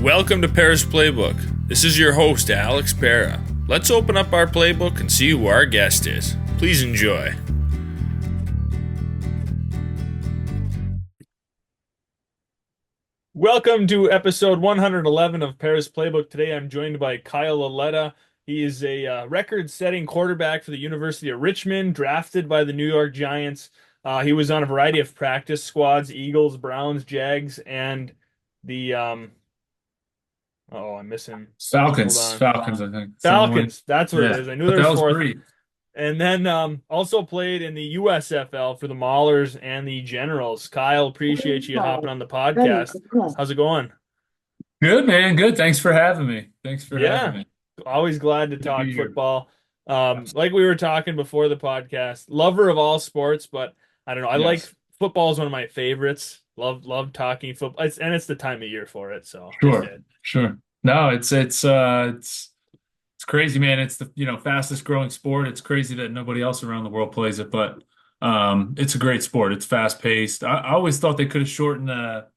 Welcome to Pera's Playbook. This is your host, Alex Pera. Let's open up our playbook and see who our guest is. Please enjoy. Welcome to episode 111 of Pera's Playbook. Today I'm joined by Kyle Lauletta. He is a record-setting quarterback for the University of Richmond, drafted by the New York Giants. He was on a variety of practice squads, Eagles, Browns, Jags, and the I'm missing. Hold Falcons, on. Falcons, I think. Falcons. That's what it Yeah, is. I knew but there was that was fourth. three. And then also played in the USFL for the Maulers and the Generals. Kyle, appreciate you hopping on the podcast. How's it going? Good, man. Good. Thanks for having me. Thanks for having Yeah, me. always glad to Good to talk be here. football. Like we were talking before the podcast, lover of all sports, but I don't know. I like Yes, football is one of my favorites. Love talking football. It's the time of year for it, so just sure, it. sure. No, it's crazy, man. It's the fastest growing sport. It's crazy that nobody else around the world plays it, but it's a great sport. It's fast paced. I always thought they could have shortened the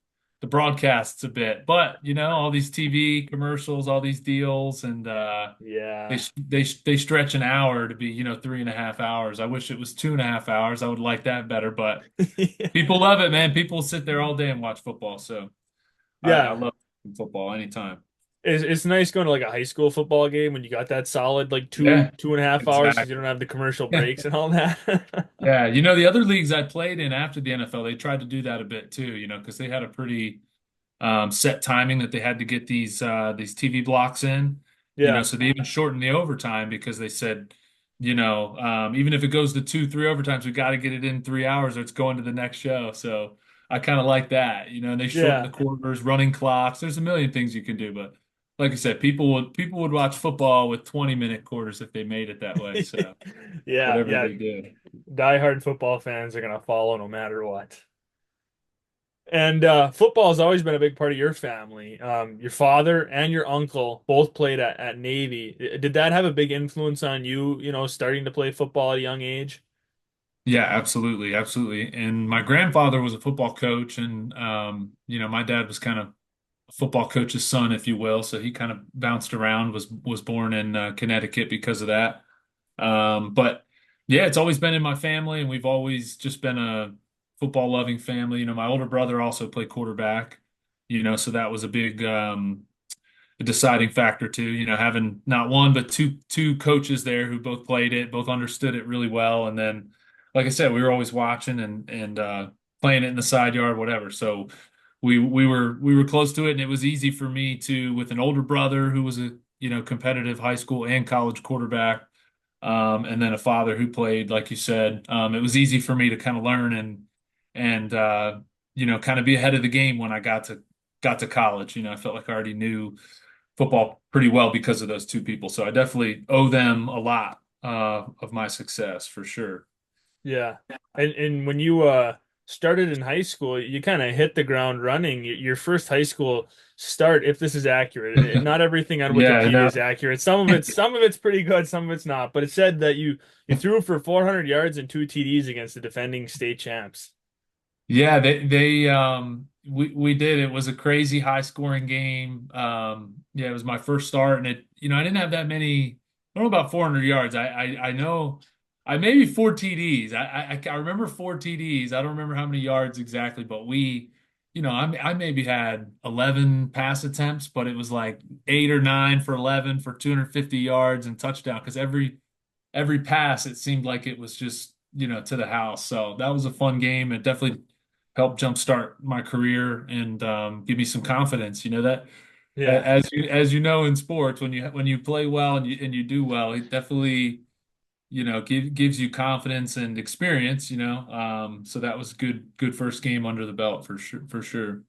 broadcasts a bit, but all these TV commercials, all these deals, and Yeah. they stretch an hour to be 3.5 hours. I wish it was 2.5 hours. I would like that better, but people love it, man. People sit there all day and watch football. So I Yeah. love football anytime. It's nice going to like a high school football game when you got that solid like Yeah, two and a half hours because you don't exactly. have the commercial breaks and all that. Yeah, the other leagues I played in after the NFL, they tried to do that a bit too, because they had a pretty set timing that they had to get these TV blocks in, Yeah. so they even shortened the overtime because they said, even if it goes to 2, 3 overtimes, we got to get it in 3 hours or it's going to the next show. So I kind of like that, and they shorten the Yeah. quarters, running clocks. There's a million things you can do, but like I said, people would watch football with 20-minute quarters if they made it that way. So Yeah, whatever yeah. they do. Diehard football fans are gonna follow no matter what. And football has always been a big part of your family. Your father and your uncle both played at Navy. Did that have a big influence on you, starting to play football at a young age? Yeah, absolutely, absolutely. And my grandfather was a football coach, and my dad was kind of a football coach's son, if you will. So he kind of bounced around. Was born in Connecticut because of that. But yeah, it's always been in my family, and we've always just been a football loving family. My older brother also played quarterback. So that was a big a deciding factor too. Having not one but two coaches there who both played it, both understood it really well, and then, like I said, we were always watching and playing it in the side yard, whatever. So we were close to it, and it was easy for me to, with an older brother who was a competitive high school and college quarterback, and then a father who played, like you said. It was easy for me to kind of learn and kind of be ahead of the game when I got to college. I felt like I already knew football pretty well because of those two people. So I definitely owe them a lot of my success for sure. Yeah. And when you started in high school, you kind of hit the ground running. Your first high school start, if this is accurate, not everything on Yeah, Wikipedia no. is accurate. Some of it's pretty good, some of it's not. But it said that you threw for 400 yards and two TDs against the defending state champs. Yeah, we did. It was a crazy high scoring game. Yeah, it was my first start, and I didn't have that many. I don't know about 400 yards. I know I maybe four TDs. I remember four TDs. I don't remember how many yards exactly, but I maybe had 11 pass attempts, but it was like 8 or 9 for 11 for 250 yards and touchdown, because every pass it seemed like it was just to the house. So that was a fun game. It definitely helped jumpstart my career and give me some confidence. That Yeah. as you know, in sports, when you play well and you do well, it definitely gives you confidence and experience. So that was good first game under the belt for sure, for sure.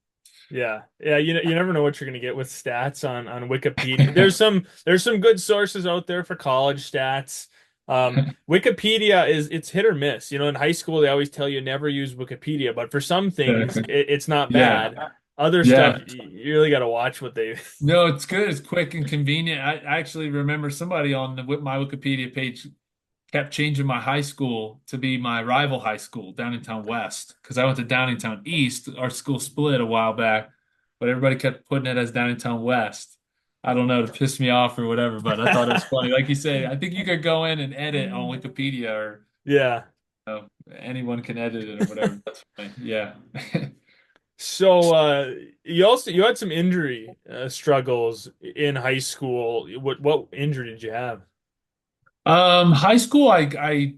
Yeah. Yeah, you never know what you're gonna get with stats on Wikipedia. There's some good sources out there for college stats. Wikipedia it's hit or miss. In high school they always tell you never use Wikipedia, but for some things it's not Yeah, bad. Other stuff yeah. you really got to watch what they. No, it's good. It's quick and convenient. I actually remember somebody on my Wikipedia page kept changing my high school to be my rival high school, Downingtown West, because I went to Downingtown East. Our school split a while back. but everybody kept putting it as Downingtown West. I don't know, to piss me off or whatever, but I thought it was funny. Like you say, I think you could go in and edit on Wikipedia or Yeah. anyone can edit it or whatever. That's fine. Yeah. So you had some injury struggles in high school. What injury did you have? High school, I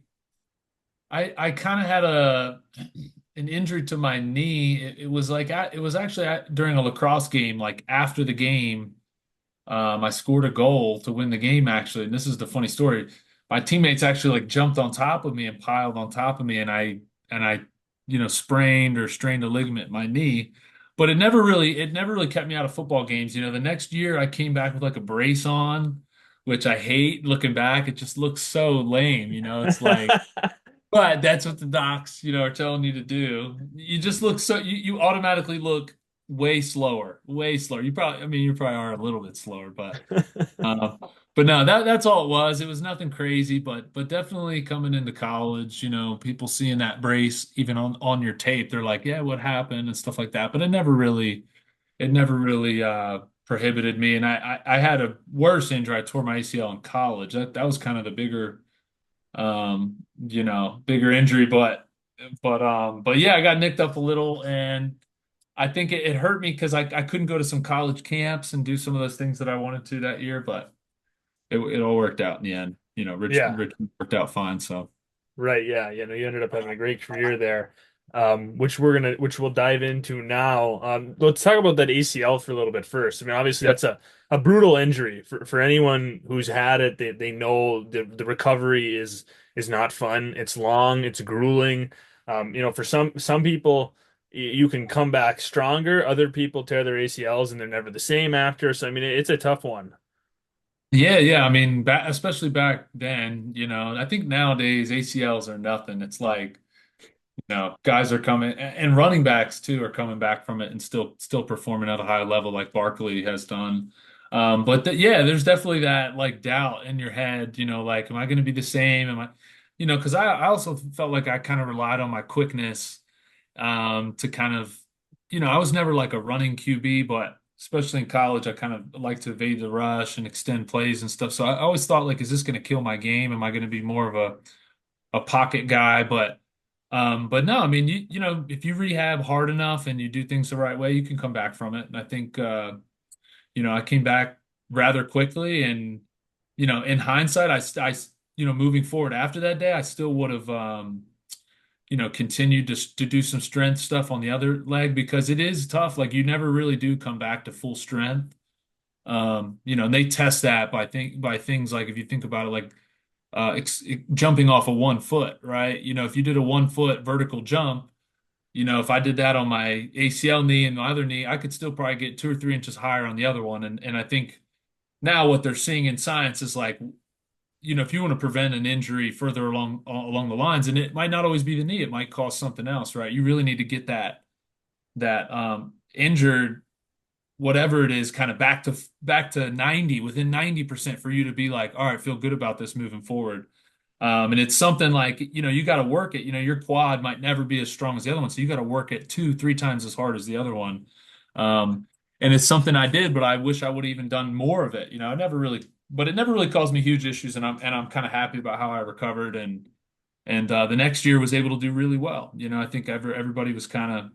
kind of had an injury to my knee. It was like it was actually during a lacrosse game. Like after the game, I scored a goal to win the game. Actually, and this is the funny story. My teammates actually like jumped on top of me and piled on top of me, and I sprained or strained a ligament in my knee. But it never really kept me out of football games. The next year I came back with like a brace on, which I hate looking back. It just looks so lame. It's like. But that's what the docs, are telling you to do. You just look you automatically look way slower, way slower. I mean, you probably are a little bit slower, uh, but no, that's all it was. It was nothing crazy, but definitely coming into college, people seeing that brace even on your tape, they're like, yeah, what happened and stuff like that. But it never really prohibited me. And I had a worse injury. I tore my ACL in college. That was kind of the bigger injury, but yeah, I got nicked up a little, and I think it hurt me because I couldn't go to some college camps and do some of those things that I wanted to that year, but it all worked out in the end. Yeah. Richmond worked out fine. So Right, yeah, you ended up having a great career there, which we'll dive into now. Let's talk about that ACL for a little bit first. I mean, obviously yep. that's a brutal injury for anyone who's had it. They know the recovery is not fun. It's long, it's grueling. For some people, you can come back stronger. Other people tear their ACLs and they're never the same after. So I mean, it's a tough one. Yeah, yeah. I mean, especially back then, I think nowadays ACLs are nothing. It's like, guys are coming and running backs too are coming back from it and still performing at a high level like Barkley has done. But yeah, there's definitely that like doubt in your head, like, am I going to be the same? Am I, because I also felt like I kind of relied on my quickness to kind of, I was never like a running QB, but especially in college, I kind of like to evade the rush and extend plays and stuff. So I always thought like, is this going to kill my game? Am I going to be more of a pocket guy? But no, I mean, if you rehab hard enough and you do things the right way, you can come back from it. And I think, I came back rather quickly. And, in hindsight, moving forward after that day, I still would have, continued to do some strength stuff on the other leg because it is tough. Like you never really do come back to full strength. And they test that by things like if you think about it, like jumping off of 1 foot, right? If you did a 1 foot vertical jump, if I did that on my ACL knee and my other knee, I could still probably get 2 or 3 inches higher on the other one. And I think now what they're seeing in science is like, if you want to prevent an injury further along the lines, and it might not always be the knee, it might cause something else, right? You really need to get that injured whatever it is kind of back to 90 within 90% for you to be like, all right, feel good about this moving forward. And it's something like, you got to work it. Your quad might never be as strong as the other one. So you got to work it 2, 3 times as hard as the other one. Um, and it's something I did, but I wish I would have even done more of it. But it never really caused me huge issues. And I'm kind of happy about how I recovered. And the next year was able to do really well. I think everybody was kind of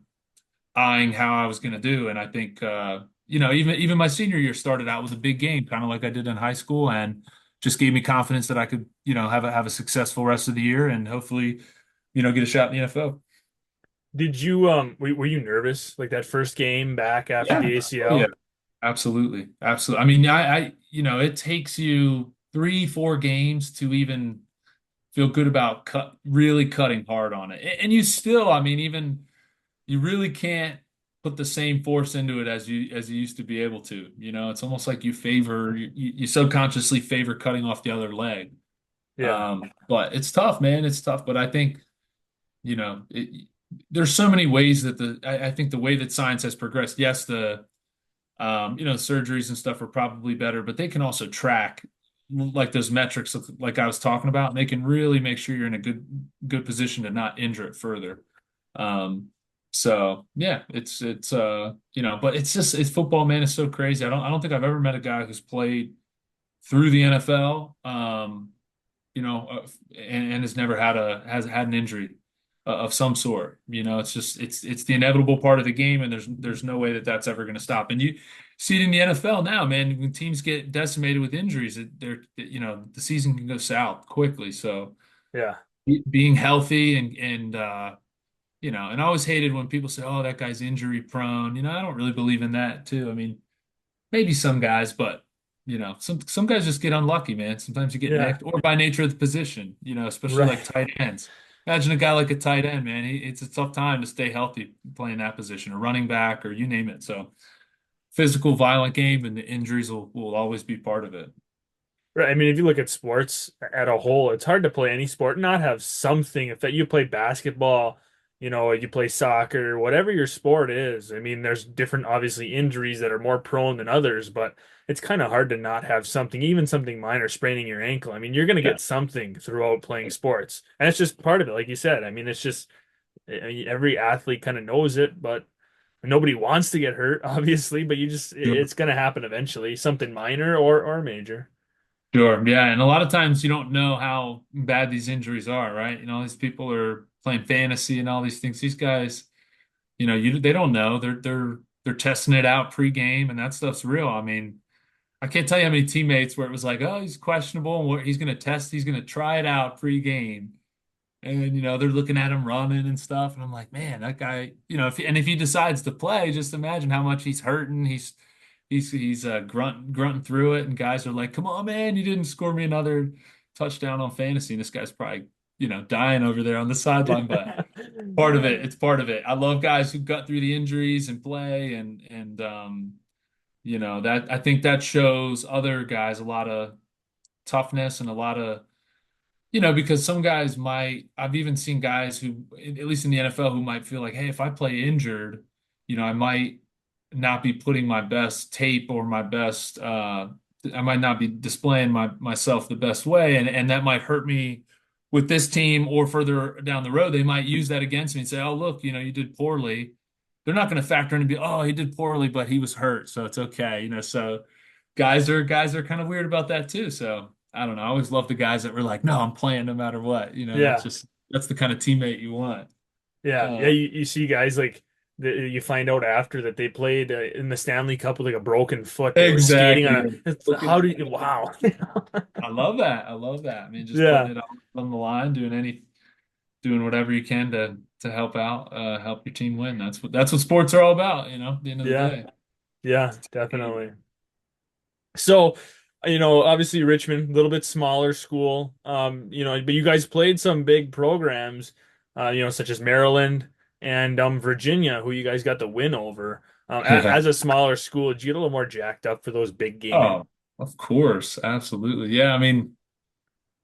eyeing how I was going to do. And I think, even my senior year started out with a big game, kind of like I did in high school, and just gave me confidence that I could, have a successful rest of the year and hopefully, get a shot in the NFL. Did you were you nervous like that first game back after Yeah. the Oh yeah. ACL? Absolutely. Absolutely. I mean, it takes you 3, 4 games to even feel good about really cutting hard on it. And you still, I mean, even you really can't put the same force into it as you used to be able to. It's almost like you subconsciously favor cutting off the other leg. Yeah. But it's tough, man. It's tough. But I think, there's so many ways that I think the way that science has progressed, yes, surgeries and stuff are probably better, but they can also track like those metrics like I was talking about, and they can really make sure you're in a good position to not injure it further. Um, So yeah, but it's football, man. It's so crazy. I don't think I've ever met a guy who's played through the NFL, and has never has had an injury of some sort. It's the inevitable part of the game, and there's no way that that's ever going to stop. And you see it in the NFL now, man. When teams get decimated with injuries, the season can go south quickly. So Yeah. being healthy and I always hated when people say, "Oh, that guy's injury prone." I don't really believe in that too. I mean, maybe some guys, but some guys just get unlucky, man. Sometimes you get Yeah. nicked, or by nature of the position. Especially Right. like tight ends. Imagine a guy like a tight end, man. It's a tough time to stay healthy playing that position, or running back, or you name it. So, physical, violent game, and the injuries will always be part of it. Right. I mean, if you look at sports at a whole, it's hard to play any sport and not have something. If that you play basketball, you play soccer, whatever your sport is. I mean, there's different, obviously, injuries that are more prone than others, but it's kind of hard to not have something, even something minor, spraining your ankle. I mean, you're going to Yeah, get something throughout playing sports, and it's just part of it, like you said. I mean, it's just every athlete kind of knows it, but nobody wants to get hurt, obviously. But sure. it's going to happen eventually, something minor or major. Sure. Yeah, and a lot of times you don't know how bad these injuries are, right? These people are playing fantasy and all these things. These guys, they don't know. They're testing it out pre-game, and that stuff's real. I mean, I can't tell you how many teammates where it was like, oh, he's questionable, and he's going to try it out pre-game, and they're looking at him running and stuff, and I'm like, man, that guy, if he decides to play, just imagine how much he's hurting. He's grunting through it, and guys are like, come on, man, you didn't score me another touchdown on fantasy, and this guy's probably dying over there on the sideline, but part of it. It's part of it. I love guys who got through the injuries and play, and that I think that shows other guys a lot of toughness and a lot of because some guys might, I've even seen guys who, at least in the NFL, who might feel like, hey, if I play injured, I might not be putting my best tape or my best, I might not be displaying myself the best way. And that might hurt me with this team, or further down the road, they might use that against me and say, oh, look, you did poorly. They're not going to factor in and be, oh, he did poorly, but he was hurt. So it's okay. So guys are kind of weird about that too. So I don't know. I always love the guys that were like, "No, I'm playing no matter what." Yeah. That's the kind of teammate you want. Yeah, yeah. Uh, You see guys like you find out after that they played in the Stanley Cup with like a broken foot. They were skating on exactly. a. How do you? Wow. I love that. I love that. I mean, just putting Yeah, it on the line, doing whatever you can to help out, help your team win. That's what sports are all about. At the end of the yeah, day. yeah. It's a game. Definitely. So, obviously Richmond, a little bit smaller school. But you guys played some big programs, such as Maryland and Virginia, who you guys got the win over. Yeah. As a smaller school, did you get a little more jacked up for those big game? Oh, of course. Absolutely. Yeah. I mean,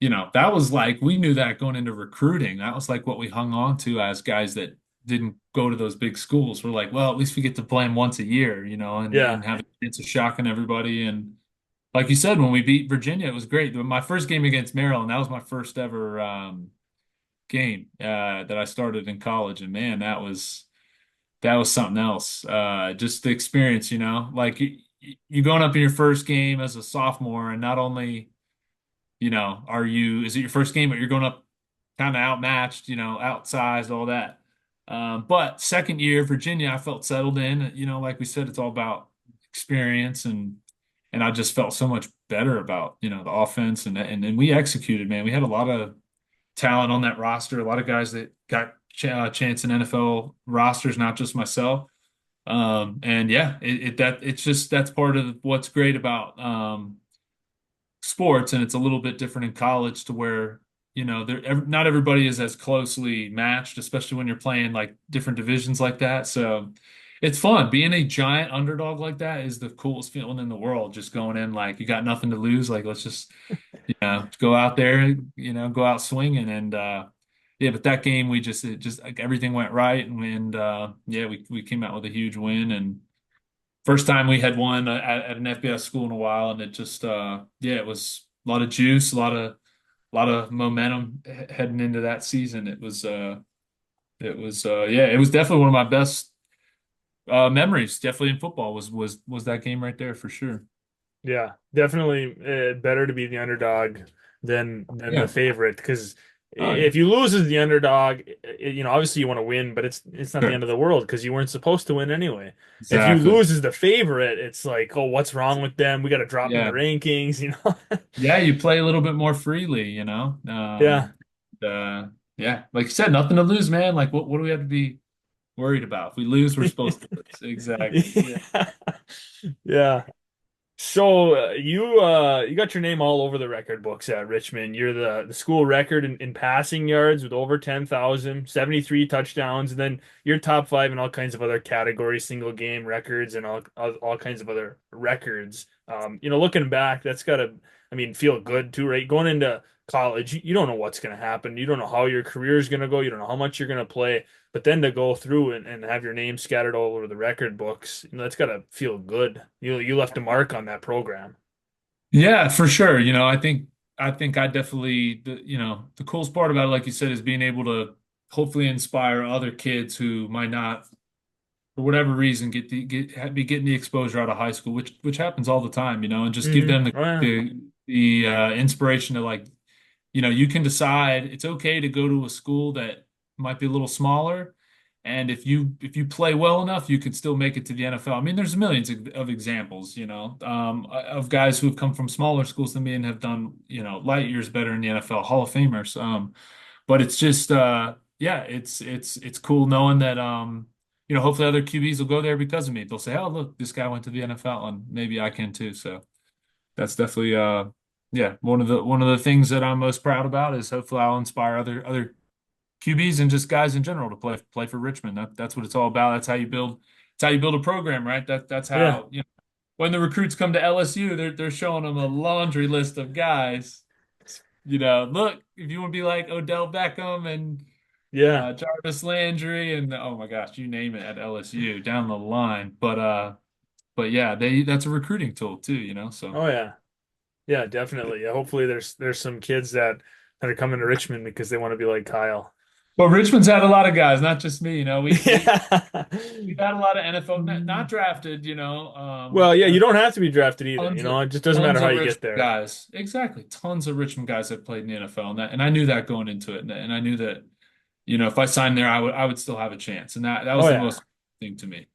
that was like we knew that going into recruiting. That was like what we hung on to as guys that didn't go to those big schools. We're like, well, at least we get to play them once a year, and Yeah, have a chance of shocking everybody. And like you said, when we beat Virginia, it was great. My first game against Maryland, that was my first ever game that I started in college, and man, that was something else. Just the experience, like you going up in your first game as a sophomore, and not only is it your first game, but you're going up kind of outmatched, outsized, all that. But second year, Virginia, I felt settled in. Like we said, it's all about experience, and I just felt so much better about, the offense, and we executed, man. We had a lot of talent on that roster, a lot of guys that got chance in NFL rosters, not just myself. And yeah, that's part of what's great about sports, and it's a little bit different in college to where not everybody is as closely matched, especially when you're playing like different divisions like that. So it's fun. Being a giant underdog like that is the coolest feeling in the world. Just going in like you got nothing to lose. Like let's just go out there, go out swinging, and yeah. But that game, it just like everything went right, and yeah, we came out with a huge win, and first time we had won at an FBS school in a while, and it just yeah, it was a lot of juice, a lot of momentum heading into that season. It was It was yeah, it was definitely one of my best memories. Definitely in football was that game right there for sure. Yeah, definitely better to be the underdog than the Yeah. favorite because Oh yeah. if you lose as the underdog, obviously you want to win, but it's not the Sure. end of the world because you weren't supposed to win anyway. If you Exactly. lose as the favorite, it's like, oh, what's wrong with them? We got to drop in the Yeah. rankings, you know? Yeah, you play a little bit more freely, you know. Yeah. Uh, yeah, like you said, nothing to lose, man. Like, what do we have to be worried about? If we lose, we're supposed to lose. Exactly. Yeah. Yeah. Yeah. So you got your name all over the record books at Richmond. You're the school record in passing yards with over 10,000, 73 touchdowns, and then you're top five in all kinds of other categories, single game records, and all kinds of other records. Looking back, that's gotta, I mean, feel good too, right? Going into college, you don't know what's gonna happen. You don't know how your career is gonna go. You don't know how much you're gonna play. But then to go through and have your name scattered all over the record books, that's gotta feel good. You left a mark on that program. Yeah, for sure. I think I definitely the coolest part about it, like you said, is being able to hopefully inspire other kids who might not, for whatever reason, be getting the exposure out of high school, which happens all the time, and just give them Oh yeah. the inspiration to like, you can decide it's okay to go to a school that might be a little smaller. And if you play well enough, you can still make it to the NFL. I mean, there's millions of examples, of guys who have come from smaller schools than me and have done, light years better in the NFL, Hall of Famers. But it's just, yeah, it's cool knowing that, hopefully other QBs will go there because of me. They'll say, "Oh, look, this guy went to the NFL, and maybe I can too." So that's definitely yeah, one of the things that I'm most proud about is hopefully I'll inspire other QBs and just guys in general to play for Richmond. That's what it's all about. That's how you build a program, right? That's Yeah. how, when the recruits come to LSU, they're showing them a laundry list of guys. Look, if you want to be like Odell Beckham and Yeah. Jarvis Landry and oh my gosh, you name it at LSU down the line. But yeah, that's a recruiting tool too, so. Oh yeah. Yeah, definitely. Yeah, hopefully there's some kids that are coming to Richmond because they want to be like Kyle. But Richmond's had a lot of guys, not just me. Yeah. We've had a lot of NFL not drafted. Well, yeah, you But don't have to be drafted either. tons of It just doesn't matter tons how of you get Richmond there. guys. Exactly, tons of Richmond guys have played in the NFL, and I knew that going into it, and I knew that if I signed there, I would still have a chance, and that Oh was the yeah. most thing to me.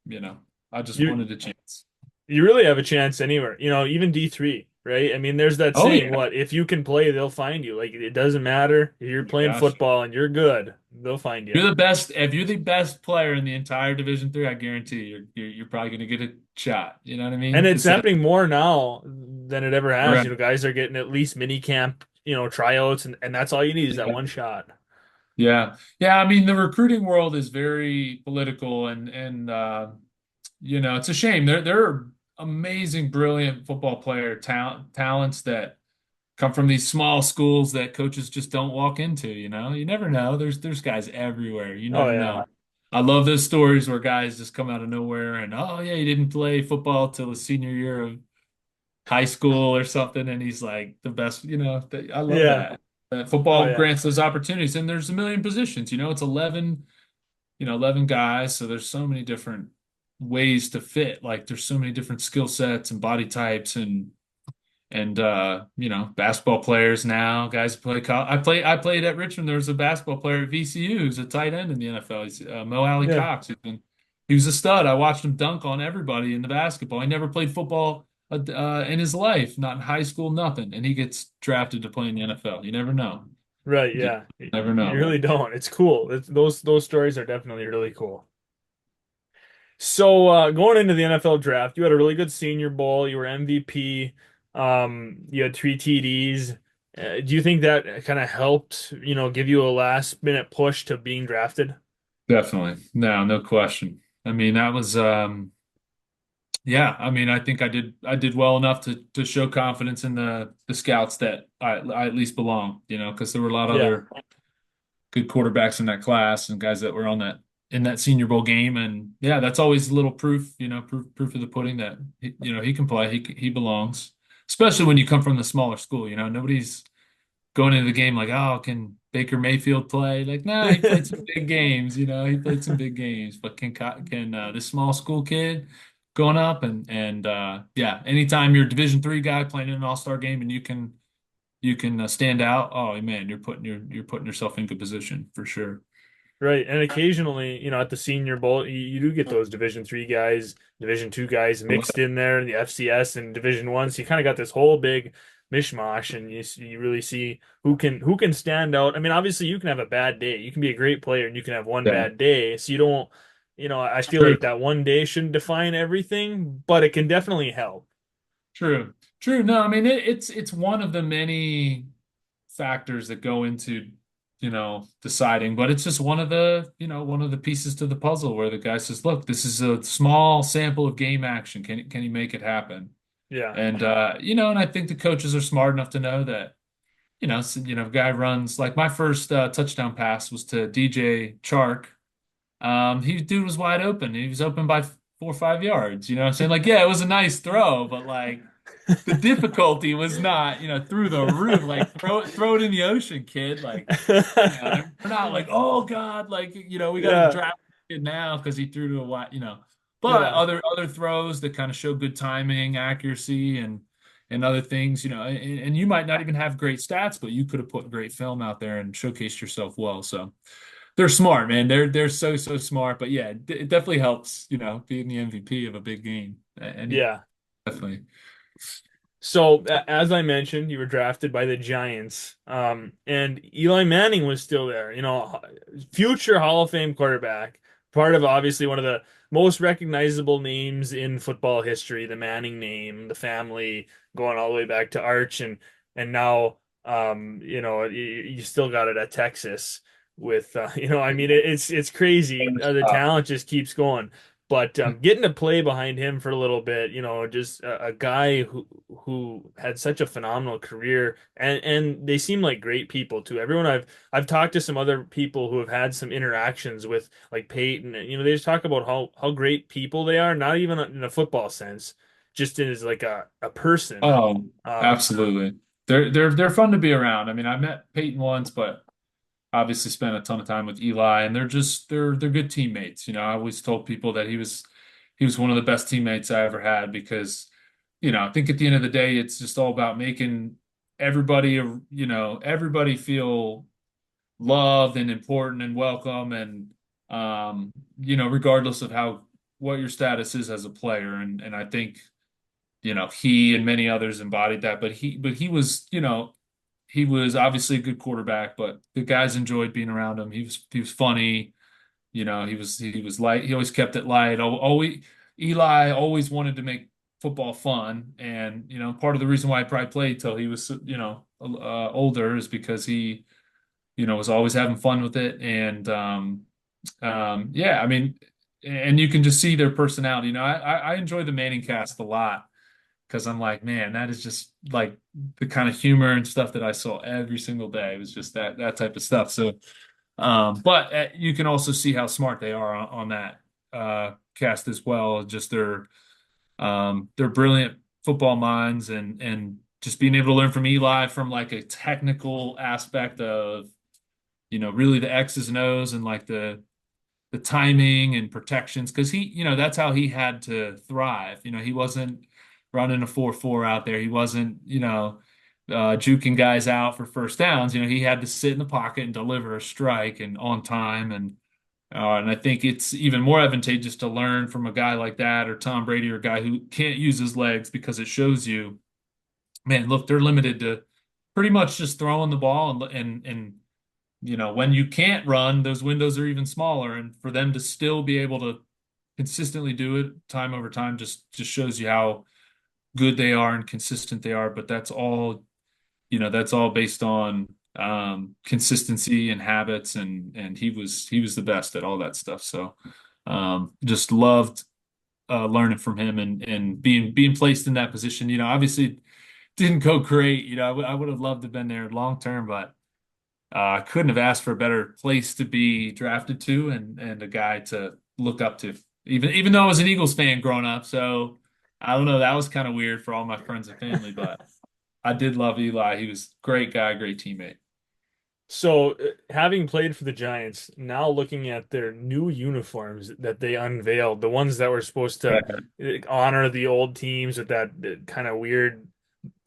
I just You wanted a chance. you really have a chance anywhere. Even D3, right? I mean, there's that Oh saying, yeah, what, if you can play, they'll find you. Like it doesn't matter. If you're oh my playing gosh. football and you're good, they'll find you. You're the best. If you're the best player in the entire Division Three, I guarantee you're probably going to get a shot. You know what I And mean? it's It's a happening more now than it ever has. right. Guys are getting at least mini camp, tryouts, and that's all you need is that Yeah. one shot. Yeah. Yeah. I mean, the recruiting world is very political and it's a shame. There are amazing, brilliant football player talents that come from these small schools that coaches just don't walk into, You never know. There's guys everywhere. You Oh never yeah. know. I love those stories where guys just come out of nowhere and oh yeah, he didn't play football till his senior year of high school or something, and he's like the best. I love Yeah. that. Oh Football yeah. grants those opportunities, and there's a million positions. It's 11 guys, so there's so many different ways to fit. Like there's so many different skill sets and body types and basketball players now. Guys play. I played at Richmond. There was a basketball player at VCU who's a tight end in the NFL. He's Mo Alley Yeah. Cox. He was a stud. I watched him dunk on everybody in the basketball. He never played football in his life, not in high school, nothing. And he gets drafted to play in the NFL. You never know. Right, You just yeah. never You know. really don't. It's cool. Those stories are definitely really cool. So going into the NFL draft, you had a really good Senior Bowl. You were MVP. You had three TDs. Do you think that kind of helped, give you a last minute push to being drafted? Definitely. No question. I mean, that was yeah, I mean, I think I did well enough to show confidence in the scouts that I at least belong, because there were a lot of Yeah. other good quarterbacks in that class and guys that were on that in that Senior Bowl game, and yeah, that's always a little proof, proof of the pudding that he can play, he belongs, especially when you come from the smaller school. Nobody's going into the game like, oh, Baker Mayfield play? Like, nah, he played some big games, he played some big games. But can this small school kid going up and yeah, anytime you're a Division III guy playing in an all-star game and you can stand out, oh man, you're putting yourself in good position for sure. Right. And occasionally, at the Senior Bowl, you do get those Division III guys, Division II guys mixed in there, the FCS and Division I. So you kind of got this whole big mishmash, and you really see who can stand out. I mean, obviously, you can have a bad day. You can be a great player, and you can have one Yeah, bad day. So you don't, I feel true, like that one day shouldn't define everything, but it can definitely help. true, true. No, I mean it's one of the many factors that go into, deciding, but it's just one of the pieces to the puzzle where the guy says, look, this is a small sample of game action. Can he make it happen? Yeah. And I think the coaches are smart enough to know that, guy runs like my first touchdown pass was to DJ Chark. Dude was wide open. He was open by 4 or 5 yards. You know what I'm saying? Like, yeah, it was a nice throw, but like the difficulty was not, through the roof. Like throw it in the ocean, kid. Like, they're not like, oh God, like, we got to Yeah. draft the kid now because he threw to a wide. But Yeah. other throws that kind of show good timing, accuracy, and other things, and you might not even have great stats, but you could have put great film out there and showcased yourself well. So they're smart, man. They're so smart. But yeah, it definitely helps, being the MVP of a big game. Any Yeah. definitely. So, as I mentioned, you were drafted by the Giants, and Eli Manning was still there. Future Hall of Fame quarterback, part of obviously one of the most recognizable names in football history, the Manning name, the family going all the way back to Arch, and now, you still got it at Texas with, I mean, it's crazy. The talent just keeps going. But getting to play behind him for a little bit, just a guy who had such a phenomenal career, and they seem like great people too. Everyone I've talked to some other people who have had some interactions with, like Peyton, and they just talk about how great people they are, not even in a football sense, just as like a person. Oh, Um, absolutely. They're fun to be around. I mean, I met Peyton once, but obviously spent a ton of time with Eli, and they're good teammates. I always told people that he was one of the best teammates I ever had because, I think at the end of the day, it's just all about making everybody feel loved and important and welcome and regardless of how what your status is as a player. And I think, he and many others embodied that, but he was obviously a good quarterback, but the guys enjoyed being around him. He was funny. He was light. He always kept it light. Always Eli always wanted to make football fun, and part of the reason why I probably played till he was older is because he was always having fun with it, and yeah, I mean, and you can just see their personality. I enjoy the Manning cast a lot because I'm like, man, that is just like the kind of humor and stuff that I saw every single day. It was just that type of stuff. So, but you can also see how smart they are on that cast as well. Just they're brilliant football minds and just being able to learn from Eli from like a technical aspect of really the X's and O's and like the timing and protections because that's how he had to thrive. He wasn't running a 4-4 out there. He wasn't, juking guys out for first downs. He had to sit in the pocket and deliver a strike and on time. And I think it's even more advantageous to learn from a guy like that or Tom Brady or a guy who can't use his legs because it shows you, man, look, they're limited to pretty much just throwing the ball and when you can't run, those windows are even smaller. And for them to still be able to consistently do it time over time just shows you how good they are and consistent they are. But that's all based on consistency and habits. And he was the best at all that stuff. So just loved learning from him and being placed in that position. Obviously didn't go great. I would have loved to have been there long term, but I couldn't have asked for a better place to be drafted to and a guy to look up to. Even though I was an Eagles fan growing up, so I don't know, that was kind of weird for all my friends and family, but I did love Eli. He was a great guy, great teammate. So, having played for the Giants, now looking at their new uniforms that they unveiled, the ones that were supposed to honor the old teams with that kind of weird.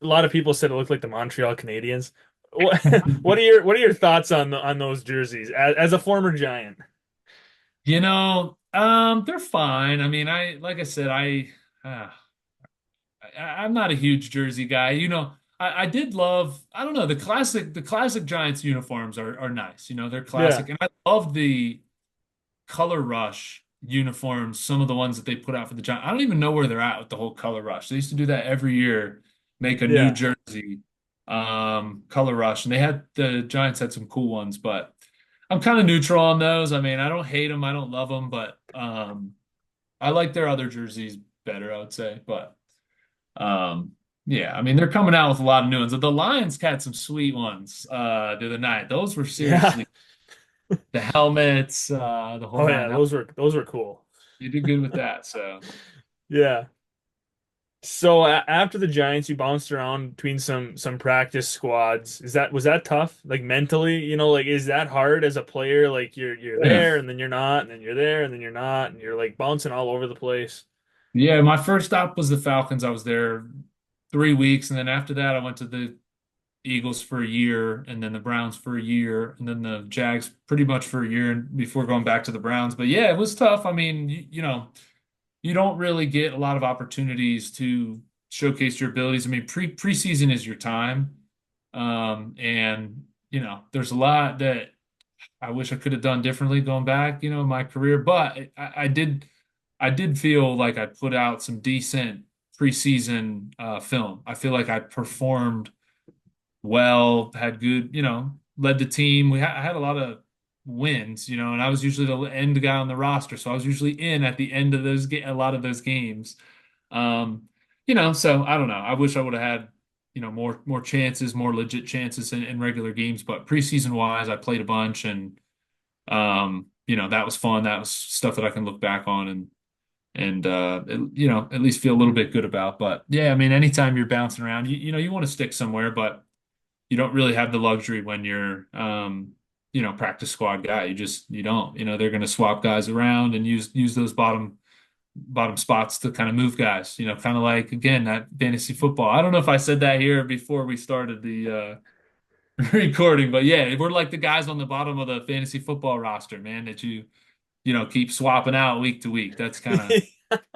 A lot of people said it looked like the Montreal Canadiens. What what are your thoughts on on those jerseys as a former Giant? They're fine. I mean, like I said, uh, I'm not a huge jersey guy. I did love, I don't know, the classic Giants uniforms are nice. They're Yeah, classic. And I love the color rush uniforms, some of the ones that they put out for the Giants. I don't even know where they're at with the whole color rush. They used to do that every year, make a new yeah. jersey, color rush. And the Giants had some cool ones, but I'm kind of neutral on those. I mean, I don't hate them, I don't love them, but I like their other jerseys better, I would say. But um, yeah, I mean, they're coming out with a lot of new ones. The Lions had some sweet ones the other night. Those were Yeah. seriously the helmets, the whole Oh yeah, nine. those were cool. You did good with that. So Yeah. So after the Giants, you bounced around between some practice squads. Was that tough? Like mentally, like is that hard as a player? Like you're yeah. there and then you're not, and then you're there and then you're not, and you're like bouncing all over the place. Yeah, my first stop was the Falcons. I was there 3 weeks, and then after that, I went to the Eagles for a year, and then the Browns for a year, and then the Jags pretty much for a year before going back to the Browns. But yeah, it was tough. I mean, you don't really get a lot of opportunities to showcase your abilities. I mean, preseason is your time. And there's a lot that I wish I could have done differently going back, in my career. But I did feel like I put out some decent preseason film. I feel like I performed well, had good, led the team. I had a lot of wins, and I was usually the end guy on the roster, so I was usually in at the end of a lot of those games. Um, so I don't know. I wish I would have had, more chances, more legit chances in regular games, but preseason wise, I played a bunch and that was fun. That was stuff that I can look back on and at least feel a little bit good about. But yeah, I mean, anytime you're bouncing around, you want to stick somewhere, but you don't really have the luxury when you're practice squad guy. You don't. They're going to swap guys around and use those bottom spots to kind of move guys. Kind of like again that fantasy football. I don't know if I said that here before we started the recording, but yeah, we're like the guys on the bottom of the fantasy football roster, man, that you keep swapping out week to week. That's kind of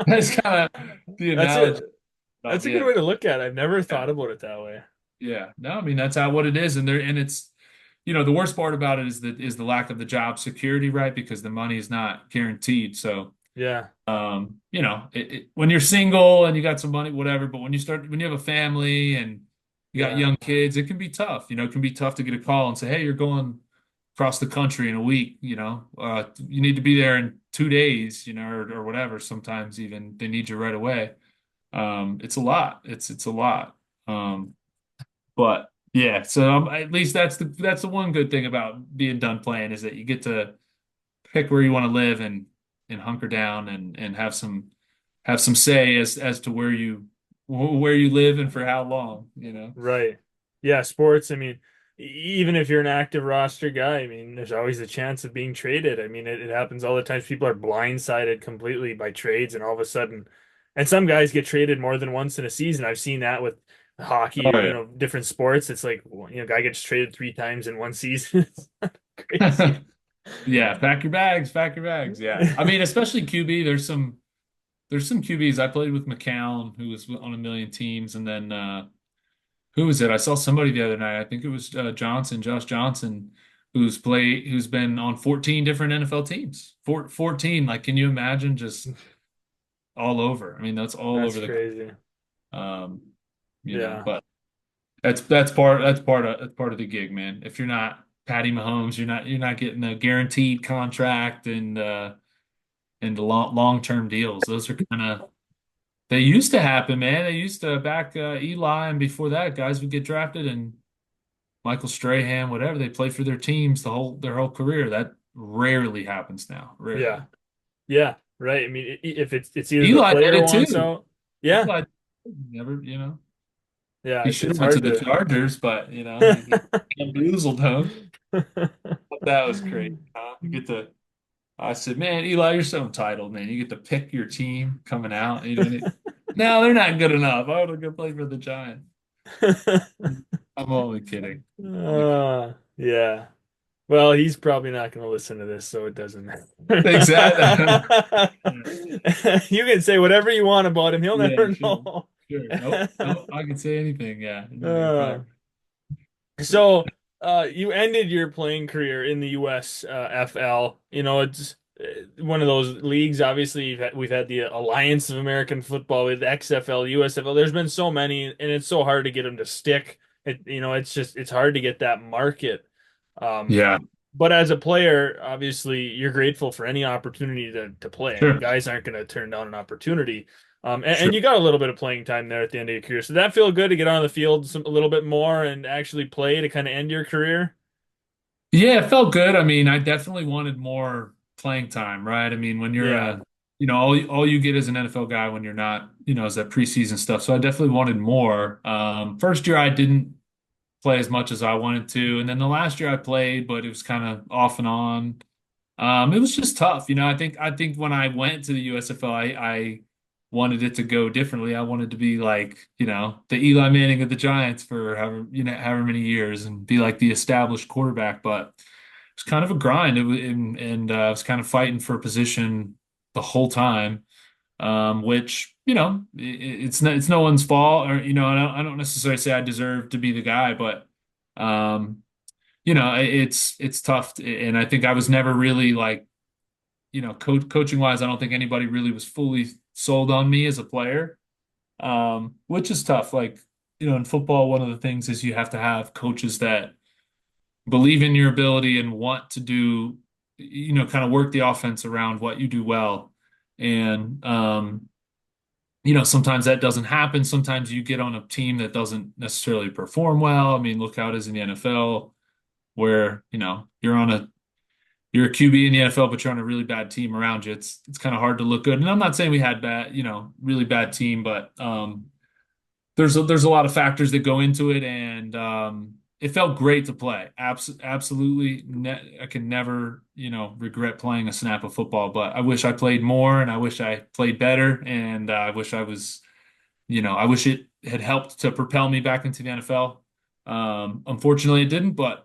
that's kind of the That's it. analogy. That's a good Yeah. way to look at it. I've never Yeah. thought about it that way. Yeah. No, I mean that's how what it is. And it's the worst part about it is the lack of the job security, right? Because the money is not guaranteed. So Yeah, when you're single and you got some money, whatever, but when you have a family and you got yeah, young kids, it can be tough. It can be tough to get a call and say, hey, you're going across the country in a week, you need to be there in 2 days, or whatever. Sometimes even they need you right away. It's a lot. It's a lot. But yeah, so at least that's the one good thing about being done playing is that you get to pick where you want to live and hunker down and have some say as to where you live and for how long. right. Yeah, sports. I mean, even if you're an active roster guy, I mean, there's always a chance of being traded. I mean, it happens all the time. People are blindsided completely by trades, and all of a sudden, and some guys get traded more than once in a season. I've seen that with hockey Oh or yeah. different sports. It's like guy gets traded 3 times in one season. It's crazy. Yeah, pack your bags, pack your bags. Yeah. I mean, especially QB, there's some QBs. I played with McCown, who was on a million teams, and then who was it? I saw somebody the other night. I think it was Josh Johnson, who's been on 14 different NFL teams. 14, like can you imagine just all over? I mean, that's all That's over crazy. um, Yeah. but that's part of the gig, man. If you're not Patty Mahomes, you're not getting a guaranteed contract and the long-term deals. Those are kind of they used to happen, man. They used to back Eli and before that, guys would get drafted and Michael Strahan, whatever, they played for their teams their whole career. That rarely happens now. Yeah. Rarely. Yeah. Right. I mean, if it's either the Eli did player it wants too. out. Yeah. Eli never, Yeah. he It's should it's have went to hard the to Chargers, but he bamboozled him. That was crazy. Huh? You get to I said, man, Eli, you're so entitled, man. You get to pick your team coming out. No, they're not good enough. I want to go play for the Giants. I'm only kidding. Only kidding. Yeah. Well, he's probably not going to listen to this, so it doesn't matter. Exactly. You can say whatever you want about him. He'll Yeah, never sure. know. Sure. Nope. Nope. I can say anything. Yeah. No, you're Uh, fine. so, you ended your playing career in the USFL. It's one of those leagues. Obviously, we've had the Alliance of American Football with XFL, USFL. There's been so many, and it's so hard to get them to stick. It's hard to get that market. Um, Yeah. but as a player, obviously, you're grateful for any opportunity to play. I mean, Sure. guys aren't going to turn down an opportunity. And Sure. you got a little bit of playing time there at the end of your career. So that feel good to get on the field a little bit more and actually play to kind of end your career? Yeah, it felt good. I mean, I definitely wanted more playing time, right? I mean, when you're Yeah. a, all you get as an NFL guy when you're not, is that preseason stuff. So I definitely wanted more. First year I didn't play as much as I wanted to, and then the last year I played, but it was kind of off and on. It was just tough. I think when I went to the USFL, I wanted it to go differently. I wanted to be like, the Eli Manning of the Giants for however many years and be like the established quarterback. But it's kind of a grind. It was, and I was kind of fighting for a position the whole time, which, it's no one's fault, or, I don't necessarily say I deserve to be the guy, but um, it's tough. And I think I was never really like, coaching wise, I don't think anybody really was fully sold on me as a player, which is tough. Like, in football, one of the things is you have to have coaches that believe in your ability and want to do, kind of work the offense around what you do well. And, sometimes that doesn't happen. Sometimes you get on a team that doesn't necessarily perform well. I mean, look how it is in the NFL where, you're a QB in the NFL, but you're on a really bad team around you. It's kind of hard to look good. And I'm not saying we had bad, really bad team, but there's a lot of factors that go into it, and it felt great to play. Absolutely, I can never, regret playing a snap of football. But I wish I played more, and I wish I played better, and I wish I was, I wish it had helped to propel me back into the NFL. Unfortunately, it didn't, but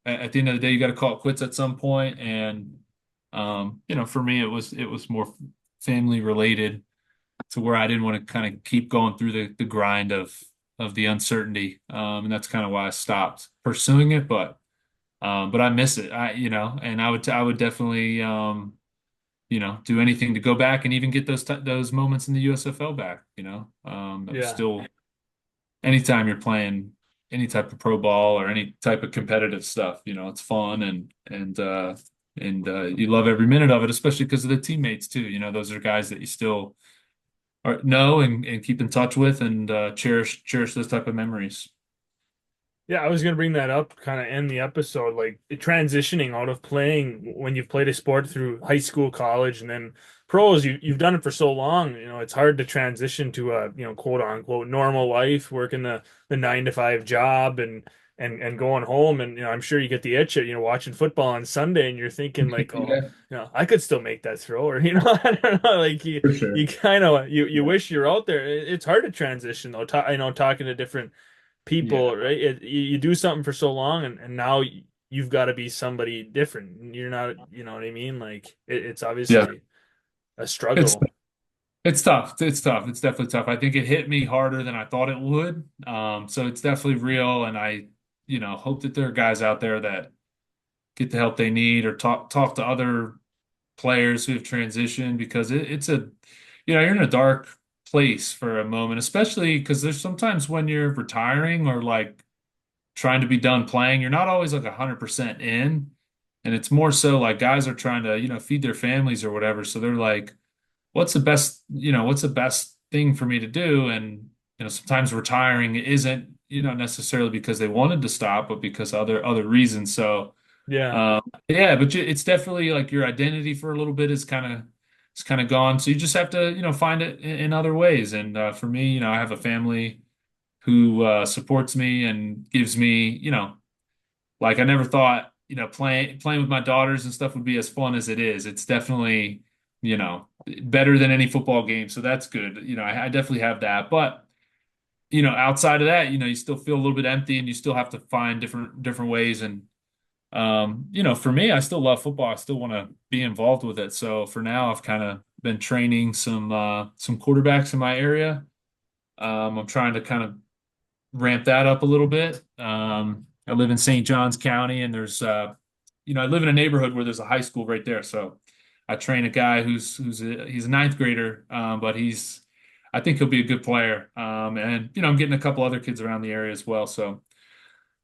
at the end of the day, you got to call it quits at some point. And for me, it was more family related to where I didn't want to kind of keep going through the grind of the uncertainty. And that's kind of why I stopped pursuing it. But I miss it. And I would definitely do anything to go back and even get those moments in the USFL back. That was Yeah. still anytime you're playing any type of pro ball or any type of competitive stuff, it's fun and you love every minute of it, especially because of the teammates too. Those are guys that you still know and keep in touch with and cherish those type of memories. Yeah, I was gonna bring that up, kind of end the episode, like transitioning out of playing when you've played a sport through high school, college, and then pros. You've done it for so long, it's hard to transition to a, quote unquote normal life, working the 9 to 5 job and going home. And I'm sure you get the itch at watching football on Sunday, and you're thinking like, oh, Yeah, I could still make that throw, or I don't know, like for sure. you kind of you wish you're out there. It's hard to transition though. I know talking to different Yeah. people, right? You do something for so long, and now you've got to be somebody different. You're not, you know what I mean? Like it's Yeah. obviously a It's struggle. it's tough. It's tough. It's definitely tough. I think it hit me harder than I thought it would. So it's definitely real, and I, hope that there are guys out there that get the help they need or talk to other players who have transitioned because it's you're in a dark place for a moment, especially because there's sometimes when you're retiring or like trying to be done playing, you're not always like 100% in. And it's more so like guys are trying to, feed their families or whatever. So they're like, what's the best thing for me to do? And, sometimes retiring isn't, necessarily because they wanted to stop, but because other reasons. So, Yeah, yeah, but it's definitely like your identity for a little bit is kind of gone. So you just have to, find it in other ways. And for me, I have a family who supports me and gives me, like I never thought, playing with my daughters and stuff would be as fun as it is. It's definitely, better than any football game. So that's good. I definitely have that. But, outside of that, you still feel a little bit empty and you still have to find different ways. And for me, I still love football. I still want to be involved with it. So for now, I've kind of been training some quarterbacks in my area. I'm trying to kind of ramp that up a little bit. I live in St. Johns County, and I live in a neighborhood where there's a high school right there. So I train a guy he's a ninth grader, but I think he'll be a good player. And I'm getting a couple other kids around the area as well. So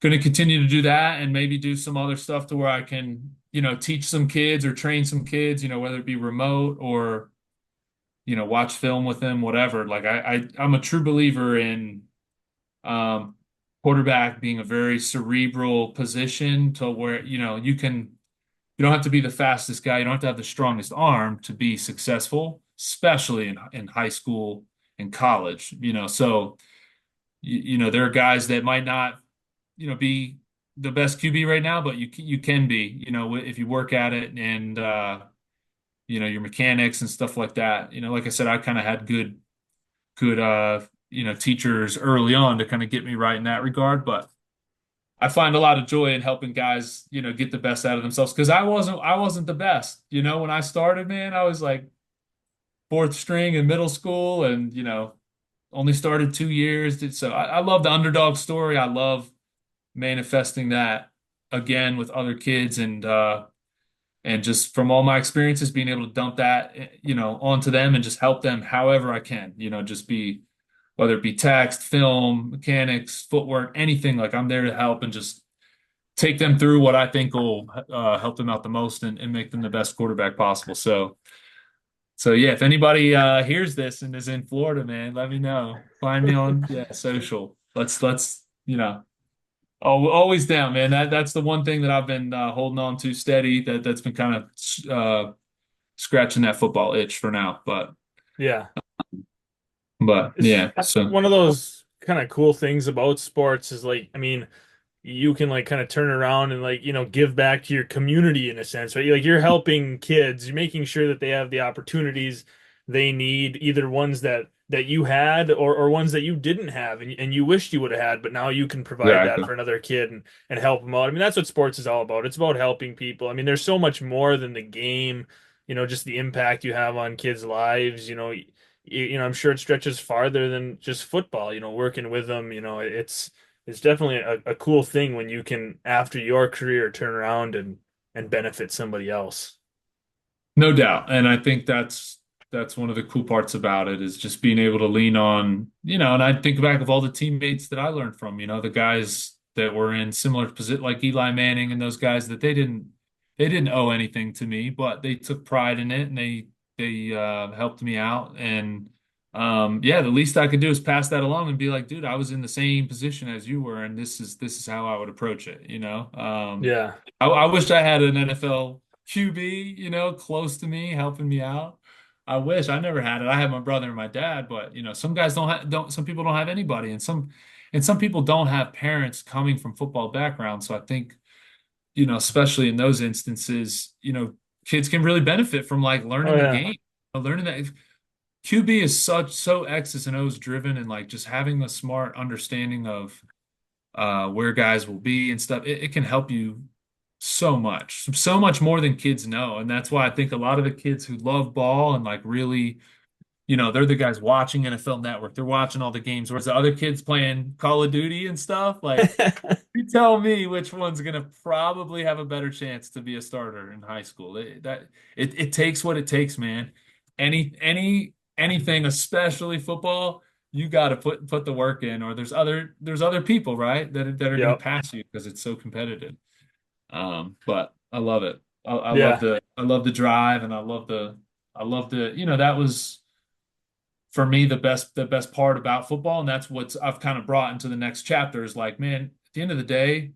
going to continue to do that and maybe do some other stuff to where I can, teach some kids or train some kids, whether it be remote or, watch film with them, whatever. Like I'm a true believer in um, quarterback being a very cerebral position to where, you don't have to be the fastest guy. You don't have to have the strongest arm to be successful, especially in high school and college, so, there are guys that might not, be the best QB right now, but you can be, if you work at it and, your mechanics and stuff like that. Like I said, I kind of had good teachers early on to kind of get me right in that regard, but I find a lot of joy in helping guys, get the best out of themselves because I wasn't the best. When I started, man, I was like fourth string in middle school and, only started 2 years. So I love the underdog story. I love manifesting that again with other kids and just from all my experiences being able to dump that onto them and just help them however I can, just be whether it be text, film, mechanics, footwork, anything. Like I'm there to help and just take them through what I think will help them out the most and make them the best quarterback possible. So yeah, if anybody hears this and is in Florida, man, let me know. Find me on social. Let's oh, always down, man. That's the one thing that I've been holding on to steady. That's been kind of scratching that football itch for now. Yeah. But It's yeah. So one of those kind of cool things about sports is like, I mean, you can like kind of turn around and like, give back to your community in a sense, right? Like you're helping kids, you're making sure that they have the opportunities they need, either ones that you had or ones that you didn't have and you wished you would have had, but now you can provide that exactly. for another kid and help them out. I mean, that's what sports is all about. It's about helping people. I mean, there's so much more than the game, just the impact you have on kids' lives, I'm sure it stretches farther than just football, working with them, it's definitely a cool thing when you can, after your career, turn around and benefit somebody else. No doubt. And I think that's one of the cool parts about it is just being able to lean on, and I think back of all the teammates that I learned from, the guys that were in similar position like Eli Manning and those guys that they didn't owe anything to me, but they took pride in it and they helped me out. And yeah, the least I could do is pass that along and be like, dude, I was in the same position as you were, and this is how I would approach it. Yeah. I wish I had an NFL QB, close to me, helping me out. I wish I never had it. I had my brother and my dad, but some guys some people don't have anybody, and some people don't have parents coming from football backgrounds. So I think, especially in those instances, kids can really benefit from like Oh learning the yeah. game, learning that QB is so X's and O's driven, and like just having the smart understanding of where guys will be and stuff. It can help you so much more than kids know. And that's why I think a lot of the kids who love ball and like really, they're the guys watching NFL Network. They're watching all the games, whereas the other kids playing Call of Duty and stuff. Like, you tell me which one's gonna probably have a better chance to be a starter in high school. It takes what it takes, man. Anything, especially football, you got to put the work in, or there's other people, right, that are gonna Yep. pass you because it's so competitive. But I love it. Yeah. I love the drive, and I love the that was for me the best part about football, and that's what I've kind of brought into the next chapter is like, man, at the end of the day,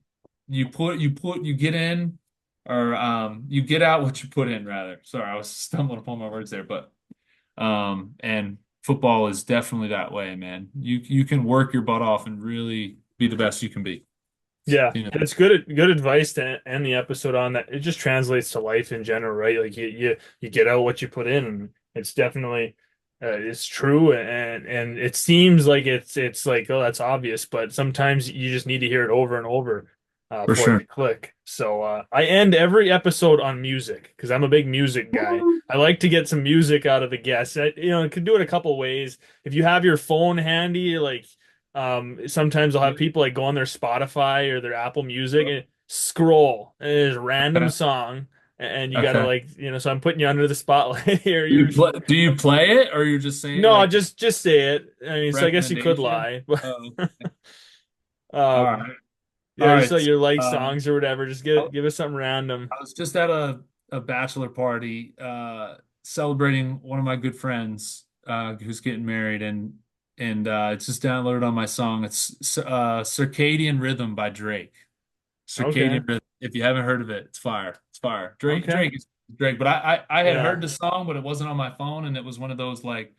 you get in or you get out what you put in rather. Sorry, I was stumbling upon my words there, but and football is definitely that way, man. You can work your butt off and really be the best you can be. Yeah, You know, that's good advice to end the episode on that. It just translates to life in general, right? Like you get out what you put in, and it's definitely it's true, and it seems like it's like, oh, that's obvious, but sometimes you just need to hear it over and over for for it sure. to click. So I end every episode on music because I'm a big music guy. I like to get some music out of the guests. You can do it a couple ways. If you have your phone handy, like sometimes I'll have people like go on their Spotify or their Apple Music and scroll, and there's a random Okay. song, and you gotta Okay. like, so I'm putting you under the spotlight here. Do you play it or you're just saying No, like just say it. I mean, so I guess you could recommendation? lie, Oh, but all um, right. All yeah, just right. like your like Um, songs or whatever. Just I, give us something random. I was just at a bachelor party celebrating one of my good friends who's getting married and it's just downloaded on my song. It's Circadian Rhythm by Drake. Okay, Circadian Rhythm. If you haven't heard of it, it's fire. It's fire. okay, Drake is Drake. But I had yeah, heard the song, but it wasn't on my phone, and it was one of those like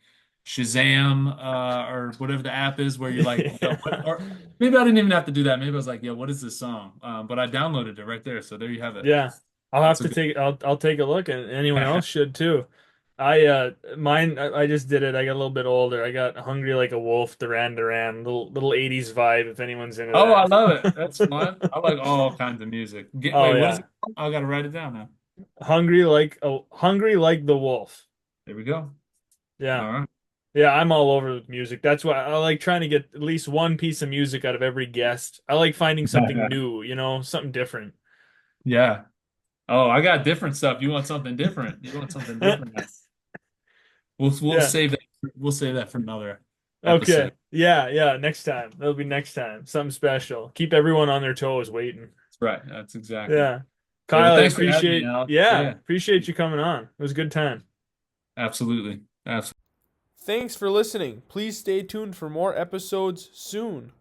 Shazam or whatever the app is where you're like, yo, what? yeah, Or maybe I didn't even have to do that. Maybe I was like, yo, what is this song? But I downloaded it right there. So there you have it. yeah. I'll have It's a to good. take. I'll take a look, and anyone else should too. I just did it. I got a little bit older. I got Hungry Like a Wolf, Duran Duran, little 80s vibe if anyone's into Oh, I love it. That's fun. that. I like all kinds of music. Oh Wait, what is yeah. it called? I gotta write it down now. Hungry like the Wolf. There we go. Yeah. All right. Yeah, I'm all over with music. That's why I like trying to get at least one piece of music out of every guest. I like finding something new, something different. Yeah. Oh, I got different stuff. You want something different? You want something different? We'll Yeah. save that. We'll save that for another Okay. episode. Yeah, yeah, next time. That'll be next time. Something special. Keep everyone on their toes waiting. That's right. That's exactly. Yeah. Yeah, well, Kyle, I thanks for having me, appreciate Alex. yeah, Yeah, appreciate you coming on. It was a good time. absolutely. Absolutely. Thanks for listening. Please stay tuned for more episodes soon.